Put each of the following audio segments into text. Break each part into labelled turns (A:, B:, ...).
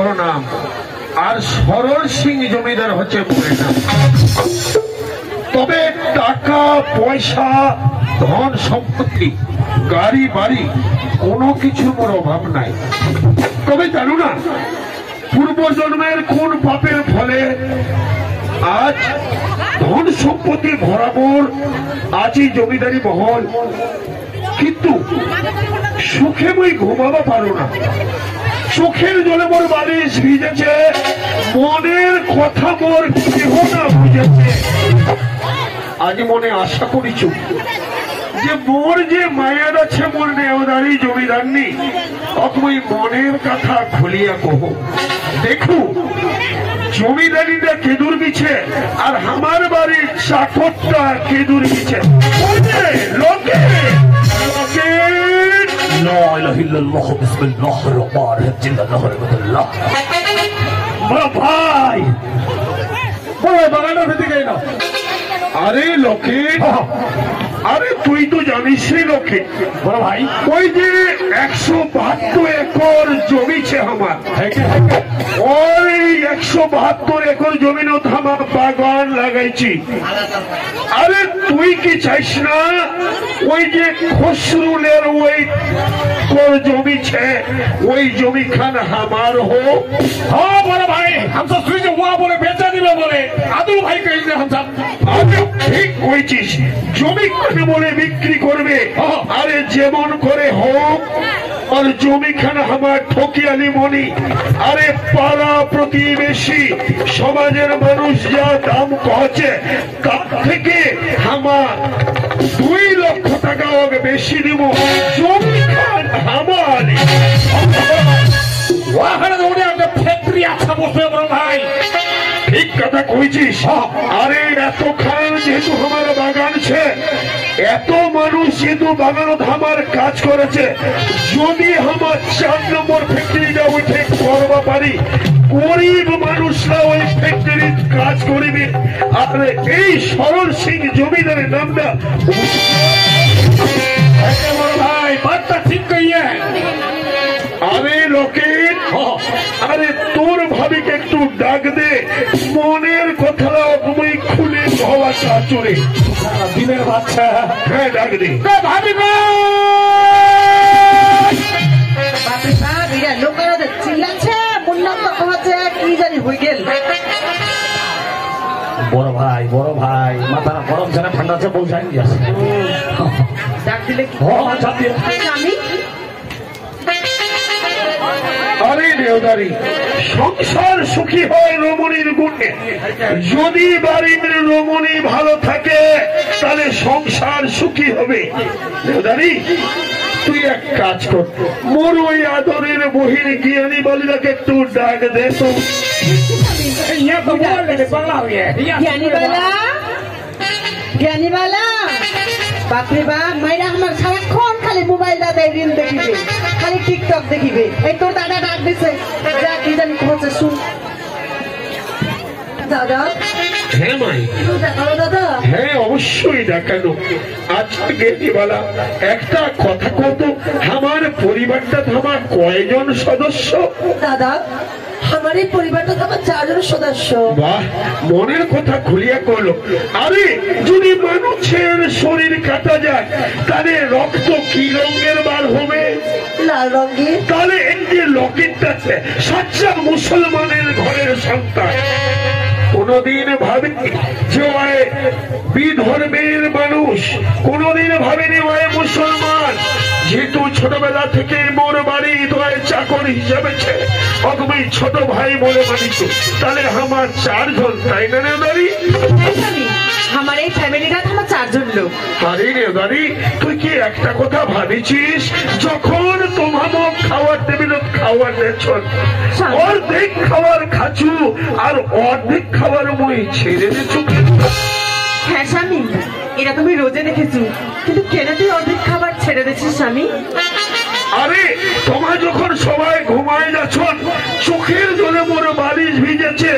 A: বড় নাম, আর সরল সিং জমিদার হচ্ছে বড় নাম। তবে টাকা পয়সা ধন সম্পত্তি গাড়ি বাড়ি কোনো কিছু মোর অভাব নাই। তবে জানো না পূর্বজন্মের কোন পাপের ফলে আজ ধন সম্পত্তি ভরাবর আজই জমিদারি মহল, কিন্তু সুখে মই ঘুমাবা পারো না। চোখের জলে মোর বালিশ ভিজেছে, মনের কথা মোর কেহ না বুঝেছে। আজ মনে আশা করিছ যে মোর যে মায়ার আছে মোর নেওদারি জমিদারনি, অতই মনের কথা খুলিয়া কহ। দেখো জমিদারিটা কেদুর বিছে আর আমার বাড়ির চাকরটা কেদুর বিছে। লোকে ভাই বাগানটা ভেতরে যাই না। আরে লোকে, আরে তুই তো জানিস লোকে বড় ভাই, ওই যে 172 একর জমিছে আমার, ওই 172 একর জমিন আমার বাগান লাগাইছি। আরে তুই কি চাইস না ওই যে খসরুলের ওই তোর জমিছে ওই জমি খান আমার হোক? হ্যাঁ বড় ভাই, हम सब सुई हुआ बोले बेचा दिवे बोले আদুল ভাই কইছে हम सब। আরে ঠিক কইছিস, জমি খান বলে বিক্রি করবে। আরে যেমন করে হোক আর জমি খান আমার ঠকিয়ালি মনি। আরে পাড়া প্রতিবেশী সমাজের মানুষ যা দাম কহছে তার থেকে আমার 2 লক্ষ টাকা ওকে বেশি দিব। জমি খান আমার ফ্যাক্টরি আচ্ছা বসবে বড় ভাই। ঠিক কথা কইছিস। আরে এত খান যেহেতু আমার বাগান ছে, এত মানুষ যেহেতু বাগান আমার কাজ করেছে, যদি আমার 4 নম্বর ফ্যাক্টরিটা উঠে করবা পারি, গরিব মানুষরা ওই ফ্যাক্টরির কাজ করিবে। আর এই সরল সিং জমিদারের নামটা বড় ভাই বার্তা ঠিক কইয়ে। আরে লোকে, আরে তোর ভাবিকে একটু ডাক দে, মনের কথা তুমি খুলে হওয়া চলে দিনের বাচ্চা। হ্যাঁ ডাক দে ভাবি।
B: লোকেরা চিল্লাচ্ছে বললাম তো কমাচ্ছে কি জানি হয়ে গেল।
C: বড় ভাই মাথা গরম ছেলে ঠান্ডা আছে বলছেন
B: ডাক দিলে আমি।
A: আরে নেওদারি, সংসার সুখী হয় রমণীর গুণে। যদি বাড়ির রমণী ভালো থাকে তাহলে সংসার সুখী হবে। নেওদারি তুই এক কাজ কর, মোর ওই আদরের বহির জ্ঞানী বালিদাকে একটু ডাক দে তো।
B: জ্ঞানীবালা বাপরে বাপ, মাইরা আমার সারাক্ষণ খালি মোবাইল দাদা রিল দেখিবে, খালি টিকটক দেখিবে। এই তোর দাদা ডাক দিছে, যা কি জানি হচ্ছে শুন। দাদা
A: হ্যাঁ মাই,
B: দেখালো দাদা?
A: হ্যাঁ অবশ্যই দেখানো। আচ্ছা জ্ঞানীবালা একটা কথা কত, আমার পরিবারটা আমার কয়জন সদস্য?
B: দাদা আমার এই পরিবারটা আমার 4 জন সদস্য।
A: বাহ, মনের কথা খুলিয়া করলো। আরে যদি মানুষের শরীর কাটা যায় তাহলে রক্ত কি রঙের বার হবে?
B: লাল রঙের।
A: তাহলে এই যে লকেটটা আছে সাচ্চা মুসলমানের ঘরের সন্তান। কোনদিন ভাবেনি যে ওই বিধর্মের মানুষ, কোনদিন ভাবেনি ওই মুসলমান। যেহেতু ছোটবেলা থেকে মোর বাড়ি দোয়ায় চাকর হিসাবে অগমী ছোট ভাই বলে মানিত, তাহলে আমার 4 জন, তাই না নেওদারি?
B: আমার এই ফ্যামিলিটা আমার 4 জন লোক।
A: আরে নেওদারি তুই কি একটা কথা ভাবিছিস, যখন তোমার খাওয়ার টেবিল খাওয়ার দেখছন, অর্ধেক খাওয়ার খাচু আর অর্ধেক খাওয়ার মই ছেড়ে দিচ্ছু?
B: হ্যাঁ স্বামী, এটা তুমি রোজে দেখেছো, কিন্তু কেন তুই অর্ধেক খাবার ছেড়ে দিচ্ছিস স্বামী?
A: আরে তোমার যখন সবাই ঘুমায় যাচ্ছ, চোখের জলে মোর বালিশ ভিজেছে,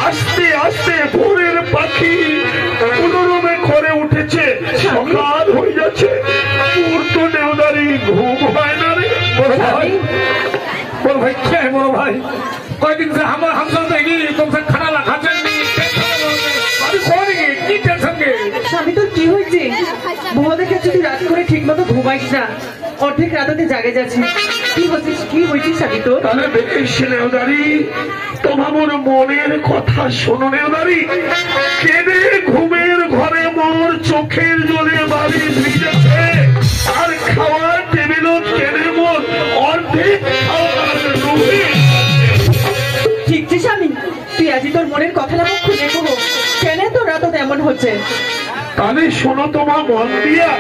A: আস্তে আস্তে ভোরের পাখি কোনরমে করে উঠেছে, সকাল হয়ে যাচ্ছে, তোর তো নেওদারি ঘুম হয় না রে।
C: बोल भाई क्या है बोलो भाई कोई दिन से हम सब देगी तुमसे खाना ला खाते नहीं अभी कौन है की टेंशन के
B: স্বামী তোর কি হয়েছে বউ দেখে যদি রাত করে ঠিক মতো ঘুমাইস না অর্ধেক রাতে জাগে যাচ্ছিস কি হয়েছে স্বামী তোর
A: তাহলে বেশ নেওদারি তোমার মনের কথা শোনো নেওদারি কেঁদে ঘুমের ঘরে মোর চোখের জলে বাড়ি ভিজেছে আর খাওয়ার টেবিল কেঁদে মোর অর্ধেক খাওয়ার ডুবে
B: ঠিক যে স্বামী তুই আজই তোর মনের কথাটা মুখ খুলে কহো কেন তোর রাত এমন হচ্ছে
A: তাহলে শোনো তোমার মন দিয়া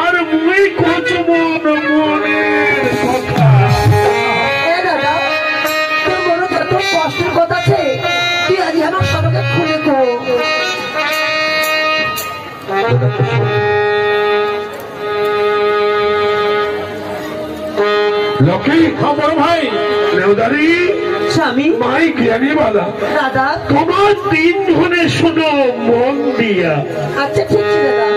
A: আর মুই কোচ মনের কথা
B: দাদা তোর মনে কত কষ্টের কথা আছে তুই আজই আমার সবাইকে খুলে কো
A: লক্ষ্মী
C: বড় ভাই
A: নেওদারি
B: স্বামী
A: মাই জ্ঞানী বালা
B: দাদা
A: তোমার তিন ধনে শোনো মন দিয়া
B: আচ্ছা ঠিক আছে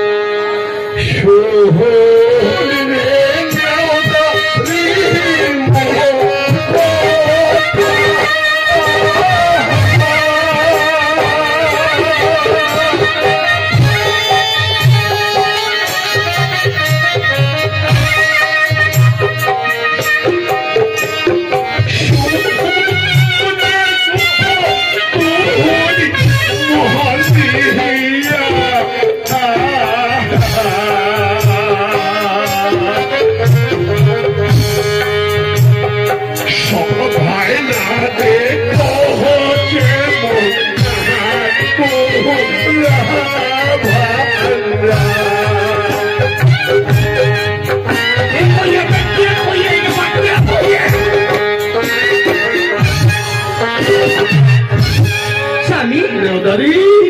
B: দাদা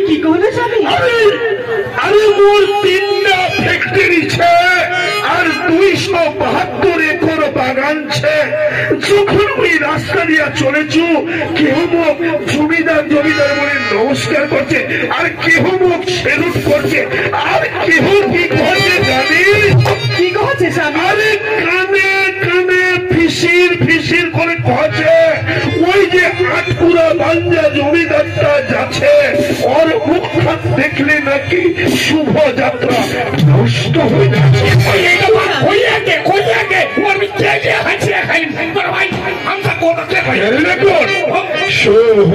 B: কি কহলে স্বামী
A: আরে মোর 3টা ফ্যাক্টরি ছে আর 272 একর বাগান ছে যখন ওই রাস্তা দিয়া চলেছু কেহ মোক জমিদার বলে নমস্কার করছে আর কেহ মোক সেলুট করছে আর কেহ কি করছে জানিস
B: কি কহছে স্বামী
A: আরে কানে কানে ফিসির করে কহছে ওই যে আটপুরা বাঞ্জা জমিদারটা যাচ্ছে ওর মুখটা দেখলে নাকি শুভ যাত্রা নষ্ট হয়ে যাচ্ছে শুভ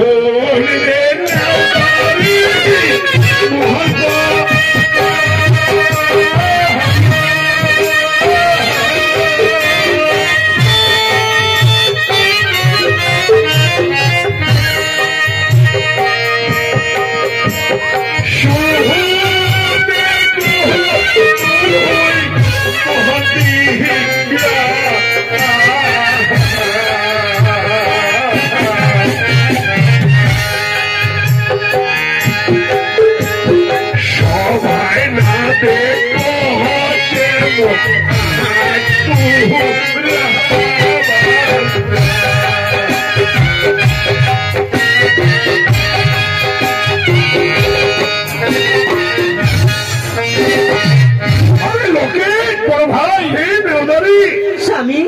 B: স্বামী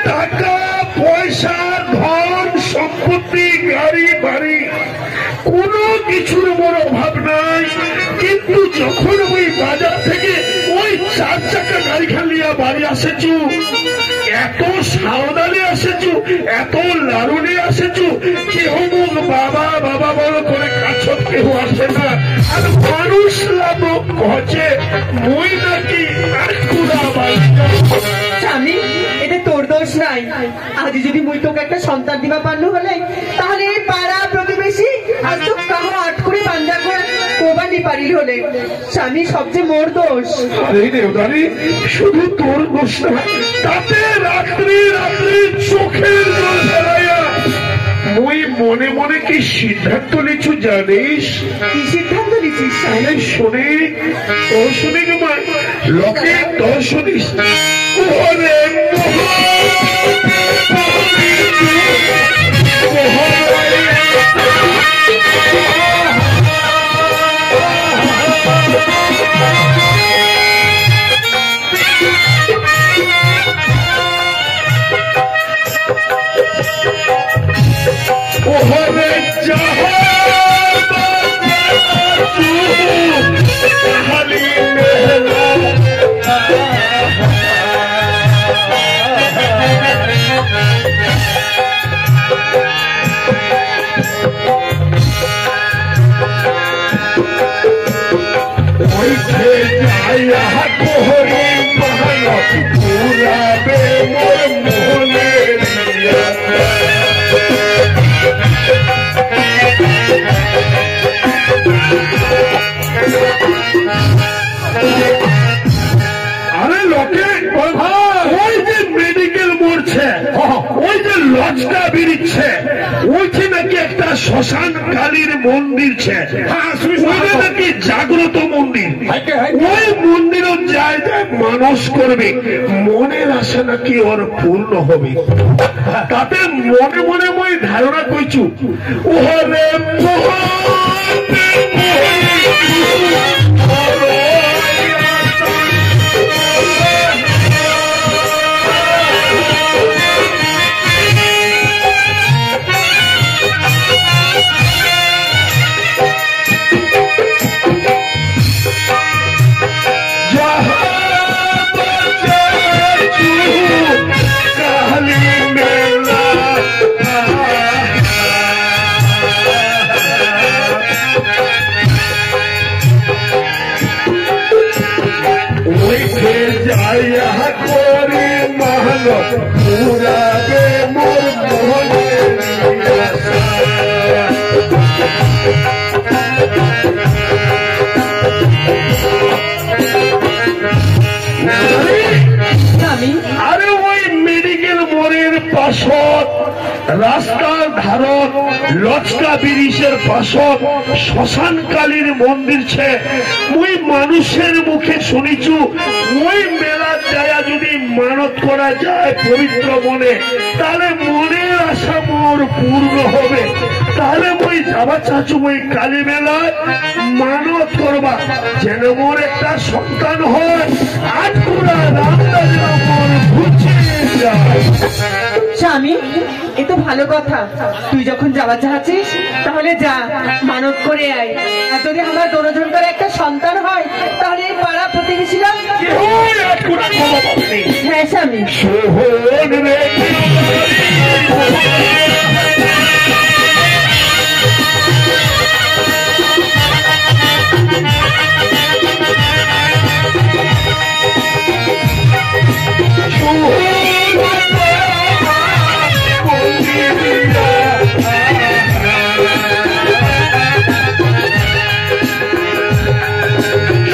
A: টাকা পয়সা ধন সম্পত্তি গাড়ি বাড়ি কোনো কিছুর বড় অভাব নাই কিন্তু যখন ওই বাজার থেকে ওই 4 চাকা গাড়ি খালিয়া বাড়ি আসেছু এত সাবধানে আসেছু এত লালনে আসেছু কেউ মুখ বাবা বাবা বড় করে কাছ কেউ আসে না আর মানুষ লাভ কছে মই নাকি
B: স্বামী এতে তোর দোষ নাই আজ যদি মুই তোকে একটা সন্তান দিবা পারলু হলে তাহলে এই পাড়া প্রতিবেশী আজ তো কাহো আট করে বান্ধা করে কোবানি পারিল হলে স্বামী সবচেয়ে মোর দোষ
A: আরে দেবদারি শুধু তোর দোষ না তাতে রাত্রি চোখের জল ফেলাইয়া মুই মনে মনে কি সিদ্ধান্ত নিছু জানিস
B: কি সিদ্ধান্ত নিছিস
A: তাহলে শুনে লোকে তো শুনিস ওরে ওইঠে যাইয়া কোহরে মানত পুরাবে মোর মোহনের আরে লোকে ওই যে মেডিকেল মরছে, ওই যে লজটা বেরিচ্ছে, ওইটি নাকি একটা শ্মশান কালীর মন্দির ছে, ওইটা নাকি জাগ্রত মন্দির। ওই মন্দিরও যায় যায় মানুষ করবে, মনের আশা নাকি ওর পূর্ণ হবে। তাতে মনে মনে মই ধারণা করছু ওরে পুরাবে মোর মোহনের আরে ওই মেডিকেল মোড়ের পাশত রাস্তার ধারত লচকা ব্রিজের পাশত শ্মশান কালীর মন্দির ছে। মুই মানুষের মুখে শুনিছু ওই মেলা যায় যদি মানত করা যায় পবিত্র মনে, তাহলে মনের আশা মোর পূর্ণ হবে। তাহলে মই যাবা চাচু ওই কালী মেলায় মানত করবা যেন মোর একটা সন্তান হয়, আটপুরা রাস্তা যেন মোর ঘুচিয়ে যায়।
B: স্বামী, এ তো ভালো কথা। তুই যখন যাওয়া চাচ্ছিস তাহলে যা, মানত করে আয়। আর যদি আমার দোনোজনকার একটা সন্তান হয় তাহলে এই পাড়া প্রতিবেশীরা হ্যাঁ স্বামী।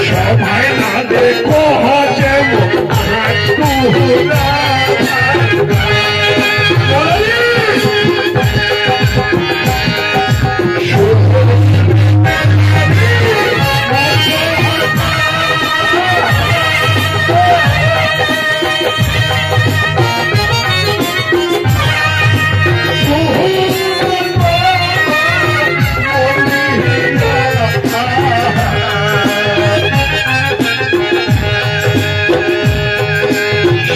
A: সবাই না দেখো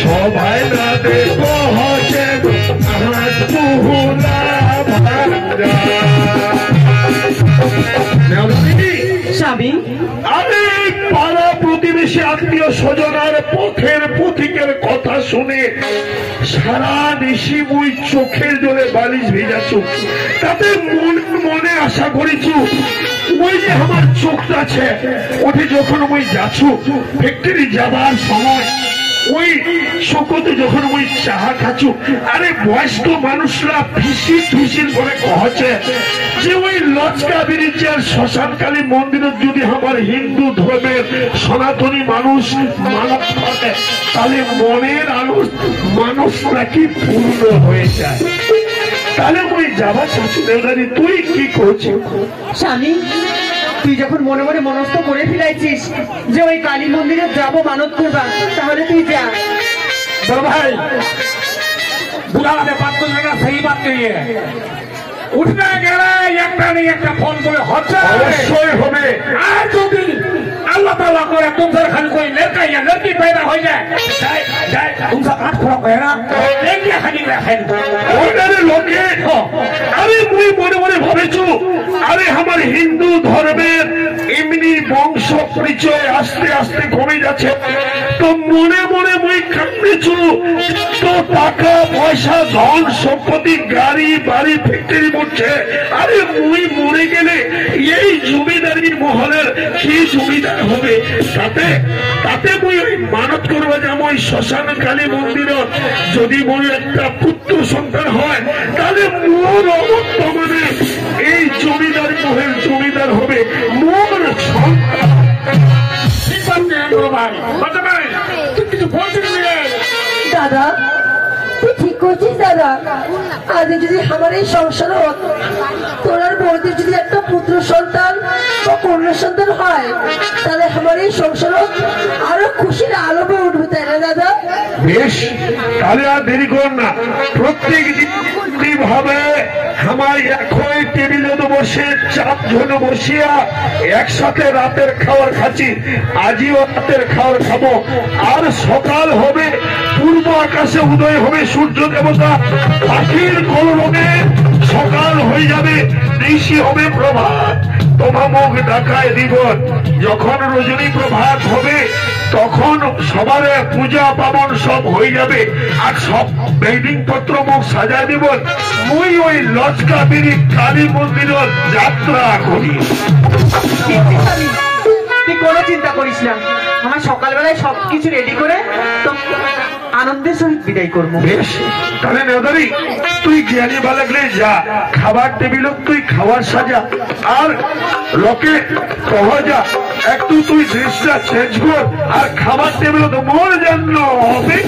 A: সবাই না দেখো
B: স্বামী,
A: আরে পাড়া প্রতিবেশী আত্মীয় স্বজনার পথের পথিকের কথা শুনে সারা দেশি মুই চোখের জলে বালিশ ভেজাছু। তাতে মনে আশা করেছু ওই যে আমার চোখটা আছে ওঠে যখন ওই যাচ্ছু ফ্যাক্টরি যাবার সময় ওই সকতে যখন ওই চাহা খাচ্ছু, আরে বয়স্ক মানুষরা ফিসির ফিসির করে কহছে যে ওই লচকা ব্রিজের শ্মশানকালী মন্দিরের যদি আমার হিন্দু ধর্মের সনাতনী মানুষ মানত করে তাহলে মনের মানুষ নাকি পূর্ণ হয়ে যায়। তাহলে ওই যাবার শাশু দেবদারি তুই কি করছিস?
B: স্বামী, তুই যখন মনে মনে মনস্থ করে ফেলাইছিস যে ওই কালী মন্দিরে যাবো মানত করবা, তাহলে তুই যা।
C: बड़ो भाई बुला वाले बात तो लेना सही बात नहीं है। उठना गया एक नहीं एक फोन করে হচ্ছে
A: অবশ্যই হবে।
C: আর যদি আল্লাহ তাআলা করে तुमसे खाली कोई लड़का या लड़की पैदा हो जाए जाए तुमसे आठ खड़ा है ना एक या खाली रखें
A: ওইটারে লোকে আরে মুই মনে মনে ভাবেছু আরে আমার হিন্দু ধর্মের এমনি বংশ পরিচয় আস্তে আস্তে কমে যাচ্ছে, তো মনে মনে মুই কাঁদতেছু, তো টাকা পয়সা ধন সম্পত্তি গাড়ি বাড়ি ফ্যাক্টরি পড়ছে। আরে মুই মরে গেলে এই জমিদারি মহলের কি জমিদার হবে? তাতে তাতে মুই ওই মানত করবো যে ওই শ্মশান কালী মন্দিরত যদি মোর একটা পুত্র সন্তান হয়, তাহলে মোর অবর্তমানে এই জমিদার মহল জমিদার হবে মোর সন্তান।
D: দাদা তুই ঠিক করছিস দাদা। আজ যদি আমার এই সংসার তোরার বৌদির যদি একটা পুত্র সন্তান বা কন্যা সন্তান হয়, তাহলে আমার এই সংসার আরো খুশির আলোকে উঠবে, তাই না দাদা?
A: বেশ, তাহলে আর দেরি কর না। প্রত্যেক দিন ভাবে আমার এখন টেবিলে তো বসে 4 জন বসিয়া একসাথে রাতের খাবার খাচ্ছি। আজও রাতের খাবার খাবো। আর সকাল হবে, পূর্ব আকাশে উদয় হবে সূর্য দেবতা, পাখির কলরবে সকাল হয়ে যাবে, ঋষি হবে প্রভাত, তোমা মুখ ডাকায় দিব। যখন রজনী প্রভাত হবে তখন সবার পূজা পাবন সব হয়ে যাবে, আর সব বেডিং পত্র মুখ সাজায় দিব। মুই ওই লজকাবিরি কালী মন্দিরের যাত্রা করি।
B: তুই কোনো চিন্তা করিস না, আমার সকালবেলায় সবকিছু রেডি করে তো আনন্দের সহিত বিদায় করবো।
A: বেশ, তাহলে নেওদারি তুই জ্ঞানী বালাগলে যা, খাবার টেবিল তুই খাবার সাজা, আর লোকে কহ যা একটু তুই ড্রেসটা চেঞ্জ কর, আর খাবার টেবিল তো মোর জন্য হবে।